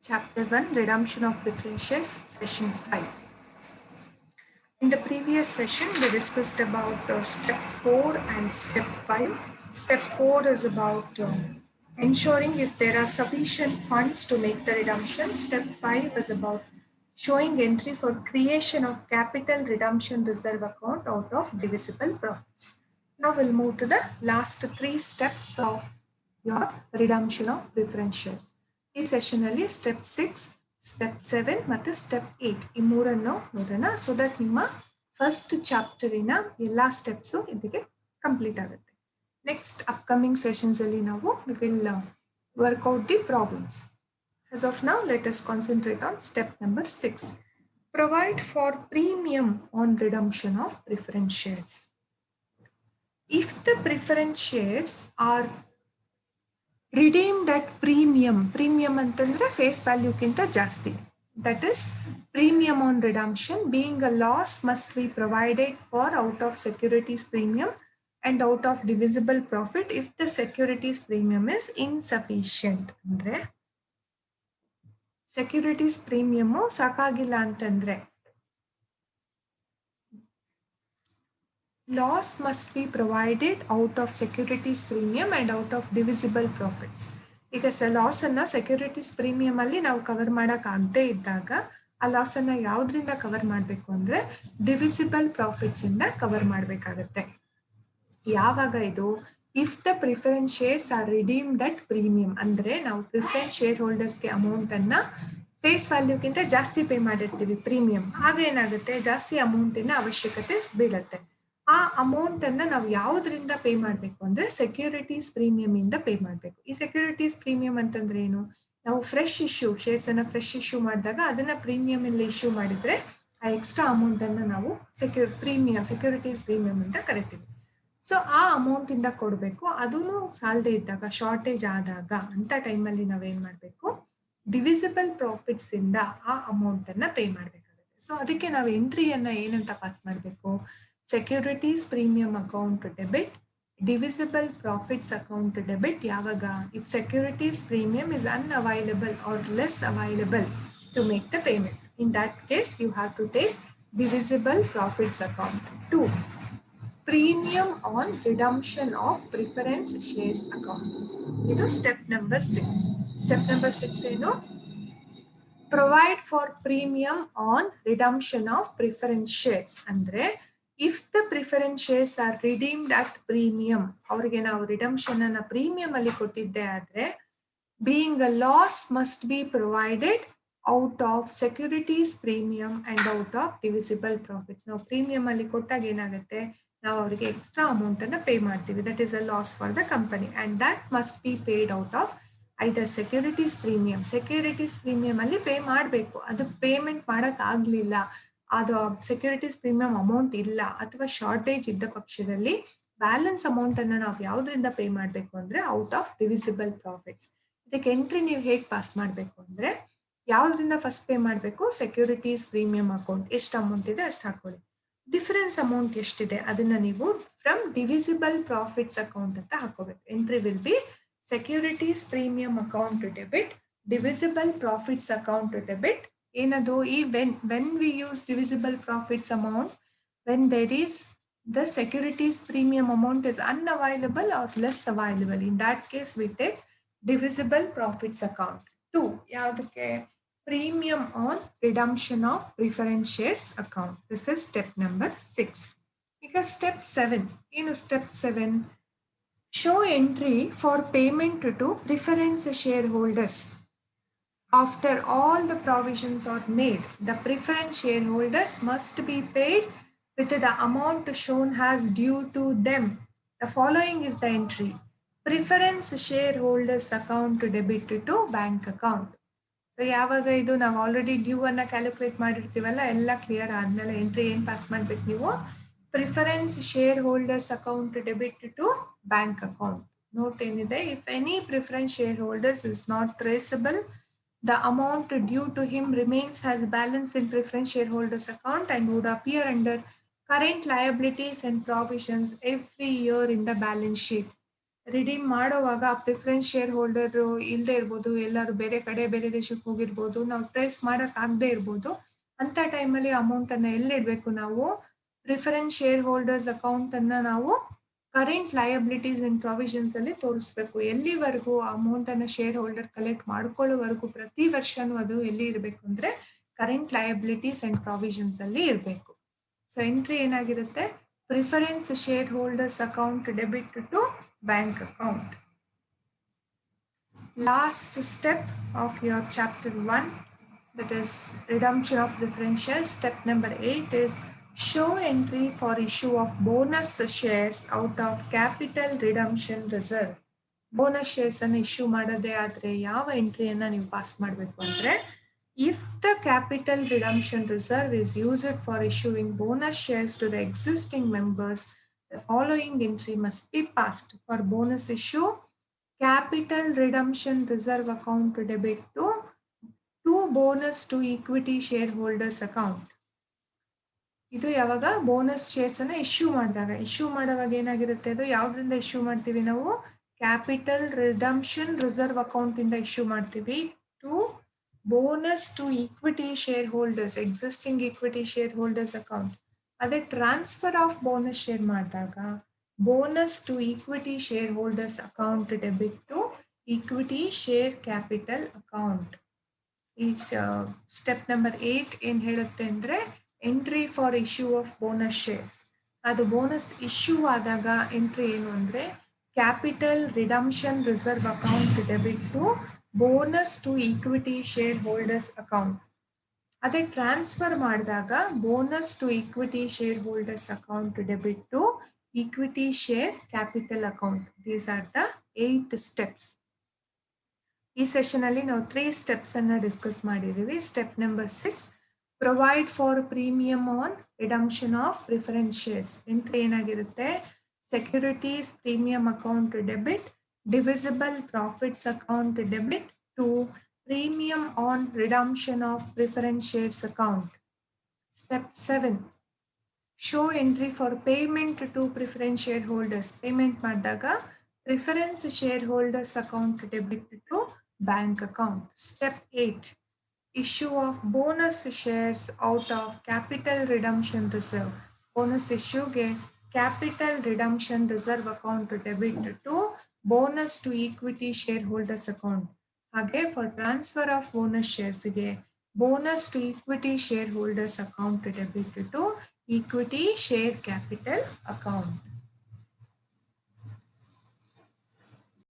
Chapter 1 Redemption of Preference Shares, Session 5. In the previous session, we discussed about Step 4 and Step 5. Step 4 is about ensuring if there are sufficient funds to make the redemption. Step 5 is about showing entry for creation of capital redemption reserve account out of divisible profits. Now we'll move to the last 3 steps of your redemption of preference shares. ಈ session ಅಲ್ಲಿ step 6, step 7 ಮತ್ತು step 8 ಈ ಮೂರನ್ನು ನೋಡೋಣ so that ನಿಮ್ಮ first ಚಾಪ್ಟರಿನ ಎಲ್ಲ steps ಇದಕ್ಕೆ complete ಆಗುತ್ತೆ. ನೆಕ್ಸ್ಟ್ ಅಪ್ಕಮಿಂಗ್ ಸೆಷನ್ಸ್ ಅಲ್ಲಿ ನಾವು will work out the problems. As of now, let us concentrate on step number 6. Provide for premium on redemption of preference shares. If the preference shares are redeemed at premium ಅಂತಂದ್ರೆ face ವ್ಯಾಲ್ಯೂಕ್ಕಿಂತ ಜಾಸ್ತಿ, that is premium on redemption being a loss must be provided for out of securities premium and out of divisible profit if the securities premium is insufficient. ಅಂದ್ರೆ securities premium ಸಾಕಾಗಿಲ್ಲ ಅಂತಂದ್ರೆ loss must be provided out of securities premium and out of divisible profits. ಈಗ loss ಅನ್ನ securities premium ಅಲ್ಲಿ ನಾವು cover ಮಾಡಕ್ ಆಗದೆ ಇದ್ದಾಗ ಆ ಲಾಸ್ ಅನ್ನ ಯಾವ್ದ್ರಿಂದ ಕವರ್ ಮಾಡಬೇಕು ಅಂದ್ರೆ ಡಿವಿಸಿಬಲ್ ಪ್ರಾಫಿಟ್ಸ್ ಇಂದ ಕವರ್ ಮಾಡಬೇಕಾಗತ್ತೆ. ಯಾವಾಗ ಇದು if the preference shares are redeemed at premium ಅಂದ್ರೆ ನಾವು ಪ್ರಿಫರೆನ್ಸ್ ಶೇರ್ ಹೋಲ್ಡರ್ಸ್ಗೆ ಅಮೌಂಟ್ ಅನ್ನ ಫೇಸ್ ವ್ಯಾಲ್ಯೂಕ್ಕಿಂತ ಜಾಸ್ತಿ ಪೇ ಮಾಡಿರ್ತೀವಿ ಪ್ರೀಮಿಯಂ, ಆಗ ಏನಾಗುತ್ತೆ ಜಾಸ್ತಿ ಅಮೌಂಟಿನ ಅವಶ್ಯಕತೆ ಬೀಳತ್ತೆ. ಆ ಅಮೌಂಟ್ ಅನ್ನ ನಾವು ಯಾವುದರಿಂದ ಪೇ ಮಾಡಬೇಕು ಅಂದ್ರೆ ಸೆಕ್ಯೂರಿಟೀಸ್ ಪ್ರೀಮಿಯಂ ಇಂದ ಪೇ ಮಾಡಬೇಕು. ಈ ಸೆಕ್ಯೂರಿಟೀಸ್ ಪ್ರೀಮಿಯಂ ಅಂತಂದ್ರೆ ಏನು, ನಾವು ಫ್ರೆಶ್ ಇಶ್ಯೂ ಶೇರ್ಸ್ ಅನ್ನ ಫ್ರೆಶ್ ಇಶ್ಯೂ ಮಾಡಿದಾಗ ಅದನ್ನ ಪ್ರೀಮಿಯಂ ಅಲ್ಲಿ ಇಶ್ಯೂ ಮಾಡಿದ್ರೆ ಆ ಎಕ್ಸ್ಟ್ರಾ ಅಮೌಂಟ್ ಅನ್ನ ನಾವು ಸೆಕ್ಯೂರಿಟೀಸ್ ಪ್ರೀಮಿಯಂ ಅಂತ ಕರಿತೀವಿ. ಸೊ ಆ ಅಮೌಂಟ್ ಇಂದ ಕೊಡಬೇಕು. ಅದನ್ನು ಸಾಲದೆ ಇದ್ದಾಗ ಶಾರ್ಟೇಜ್ ಆದಾಗ ಅಂತ ಟೈಮಲ್ಲಿ ನಾವೇನ್ ಮಾಡಬೇಕು ಡಿವಿಸಿಬಲ್ ಪ್ರಾಫಿಟ್ಸ್ ಇಂದ ಆ ಅಮೌಂಟ್ ಅನ್ನ ಪೇ ಮಾಡಬೇಕಾಗುತ್ತೆ. ಸೊ ಅದಕ್ಕೆ ನಾವು ಎಂಟ್ರಿಯನ್ನ ಏನಂತ ಪಾಸ್ ಮಾಡಬೇಕು, securities premium account debit, divisible profits account debit ಯಾವಾಗ if securities premium is unavailable or less available to make the payment. In that case you have to take divisible profits account. 2. Premium on redemption of preference shares account. ಇದು step number 6. Step number 6 ಏನು, provide for premium on redemption of preference shares ಅಂದ್ರೆ if the preference shares are redeemed at premium, ಅವರಿಗೆ ನಾವು redemption ಅನ್ನ premium ಅಲ್ಲಿ ಕೊಟ್ಟಿದ್ದೆ ಆದ್ರೆ being a loss must be provided out of securities premium and out of divisible profits. ನಾವು premium ಅಲ್ಲಿ ಕೊಟ್ಟಾಗ ಏನಾಗುತ್ತೆ ನಾವು ಅವರಿಗೆ ಎಕ್ಸ್ಟ್ರಾ ಅಮೌಂಟ್ ಅನ್ನ ಪೇ ಮಾಡ್ತೀವಿ, that is a loss for the company and that must be paid out of either securities premium. Securities premium ಅಲ್ಲಿ pay ಮಾಡಬೇಕು, ಅದು ಪೇಮೆಂಟ್ ಮಾಡಕ್ ಆಗ್ಲಿಲ್ಲ, ಅದು ಸೆಕ್ಯೂರಿಟೀಸ್ ಪ್ರೀಮಿಯಂ ಅಮೌಂಟ್ ಇಲ್ಲ ಅಥವಾ ಶಾರ್ಟೇಜ್ ಇದ್ದ ಪಕ್ಷದಲ್ಲಿ ಬ್ಯಾಲೆನ್ಸ್ ಅಮೌಂಟ್ ಅನ್ನ ನಾವು ಯಾವ್ದ್ರಿಂದ ಪೇ ಮಾಡಬೇಕು ಅಂದ್ರೆ ಔಟ್ ಆಫ್ ಡಿವಿಸಿಬಲ್ ಪ್ರಾಫಿಟ್ಸ್. ಇದಕ್ಕೆ ಎಂಟ್ರಿ ನೀವು ಹೇಗೆ ಪಾಸ್ ಮಾಡಬೇಕು ಅಂದ್ರೆ ಯಾವ್ದ್ರಿಂದ ಫಸ್ಟ್ ಪೇ ಮಾಡಬೇಕು, ಸೆಕ್ಯೂರಿಟೀಸ್ ಪ್ರೀಮಿಯಂ ಅಕೌಂಟ್ ಎಷ್ಟು ಅಮೌಂಟ್ ಇದೆ ಅಷ್ಟು ಹಾಕೊಳ್ಳಿ, ಡಿಫರೆನ್ಸ್ ಅಮೌಂಟ್ ಎಷ್ಟಿದೆ ಅದನ್ನ ನೀವು ಫ್ರಮ್ ಡಿವಿಸಿಬಲ್ ಪ್ರಾಫಿಟ್ಸ್ ಅಕೌಂಟ್ ಅಂತ ಹಾಕೋಬೇಕು. Entry will be securities premium account debit, divisible profits account debit. ಏನದು ಈ when we use divisible profits amount when there is the securities premium amount is unavailable or less available, in that case we take divisible profits account. 2. ಯಾವ್ದಕ್ಕೆ, premium on redemption of preference shares account. This is step number 6. ಈಗ step 7 ಏನು, step 7 show entry for payment to preference shareholders. After all the provisions are made, the preference shareholders must be paid with the amount shown as due to them. The following is the entry. Preference shareholders account debit to bank account. So ಯಾವಾಗ ಇದು ನಾವು already due ಅನ್ನ calculate ಮಾಡಿರ್ತೀವಲ್ಲ, ಎಲ್ಲ clear ಆದ್ಮೇಲೆ entry ಏನ್ pass ಮಾಡ್ಬೇಕು ನೀವು, preference share holders account debit to bank account. Note ಏನಿದೆ, if any preference share holders is not traceable, the amount due to him remains as balance in preference shareholders account and would appear under current liabilities and provisions every year in the balance sheet. Redeem ಮಾಡೋವಾಗ preference share holder ಇಲ್ಲದೆ ಇರ್ಬೋದು, ಎಲ್ಲರೂ ಬೇರೆ ಕಡೆ ಬೇರೆ ದೇಶಕ್ಕೆ ಹೋಗಿರ್ಬೋದು, ನಾವು trace ಮಾಡಕ್ ಆಗದೆ ಇರ್ಬೋದು. ಅಂತ ಟೈಮಲ್ಲಿ ಅಮೌಂಟ್ ಅನ್ನ ಎಲ್ಲಿಡ್ಬೇಕು ನಾವು? ಪ್ರಿಫರೆನ್ಸ್ ಶೇರ್ ಹೋಲ್ಡರ್ಸ್ ಅಕೌಂಟ್ ಅನ್ನ ನಾವು ಕರೆಂಟ್ ಲಯಬಿಲಿಟೀಸ್ ಅಂಡ್ ಪ್ರಾವಿಷನ್ಸ್ ಅಲ್ಲಿ ತೋರಿಸ್ಬೇಕು. ಎಲ್ಲಿವರೆಗೂ ಅಮೌಂಟ್ ಅನ್ನ ಶೇರ್ ಹೋಲ್ಡರ್ ಕಲೆಕ್ಟ್ ಮಾಡ್ಕೊಳ್ಳೋವರೆಗೂ ಪ್ರತಿ ವರ್ಷನೂ ಅದು ಎಲ್ಲಿ ಇರಬೇಕು ಅಂದ್ರೆ ಕರೆಂಟ್ ಲಯಬಿಲಿಟೀಸ್ ಅಂಡ್ ಪ್ರಾವಿಷನ್ಸ್ ಅಲ್ಲಿ ಇರಬೇಕು. ಸೊ ಎಂಟ್ರಿ ಏನಾಗಿರುತ್ತೆ? Preference share holders account debit to bank account. Last step of your chapter 1, that is redemption of preference shares. Step number 8 is show entry for issue of bonus shares out of capital redemption reserve. Bonus shares ಅನ್ನು issue ಮಾಡದೆ ಆದ್ರೆ ಯಾವ ಎಂಟ್ರಿಯನ್ನ ನೀವು pass ಮಾಡಬೇಕು ಅಂದ್ರೆ, if the capital redemption reserve is used for issuing bonus shares to the existing members, the following entry must be passed. For bonus issue, capital redemption reserve account debit to bonus to equity shareholders account. ಇದು ಯಾವಾಗ bonus shares ಅನ್ನ issue ಮಾಡುವಾಗ ಏನಾಗಿರುತ್ತೆ? ಅದು ಯಾವ್ದ್ರಿಂದ issue ಮಾಡ್ತೀವಿ ನಾವು? Capital redemption reserve account ಇಂದ issue ಮಾಡ್ತೀವಿ to bonus to equity share holders, existing equity share holders account. ಅದೇ ಟ್ರಾನ್ಸ್ಫರ್ ಆಫ್ ಬೋನಸ್ ಶೇರ್ ಮಾಡಿದಾಗ bonus to equity share holders account debit to equity share capital account. ಈ step number 8 ಏನ್ ಹೇಳುತ್ತೆ ಅಂದ್ರೆ, entry for issue of bonus shares. ಅದು bonus issue ಆದಾಗ entry ಏನು ಅಂದ್ರೆ, capital redemption reserve account debit to bonus to equity share holders account. ಅದೇ transfer ಮಾಡಿದಾಗ bonus to equity share holders account debit to equity share capital account. These are the 8 steps. ಈ session ಅಲ್ಲಿ ನಾವು 3 steps ಅನ್ನ discuss ಮಾಡಿದೀವಿ. Step number 6, provide for premium on redemption of preference shares. Entry ಏನಾಗಿರುತ್ತೆ? Securities premium account debit, divisible profits account debit to premium on redemption of preference shares account. Step 7, show entry for payment to preference shareholders. Payment ಮಾಡಿದಾಗ preference shareholders account debit to bank account. Step 8, issue of bonus shares out of capital redemption reserve. Bonus issue ಗೆ capital redemption reserve account debit to bonus to equity shareholders account. ಹಾಗೆ for transfer of bonus ಶೇರ್ಸ್ಗೆ bonus to equity share holders account debit to equity share capital account.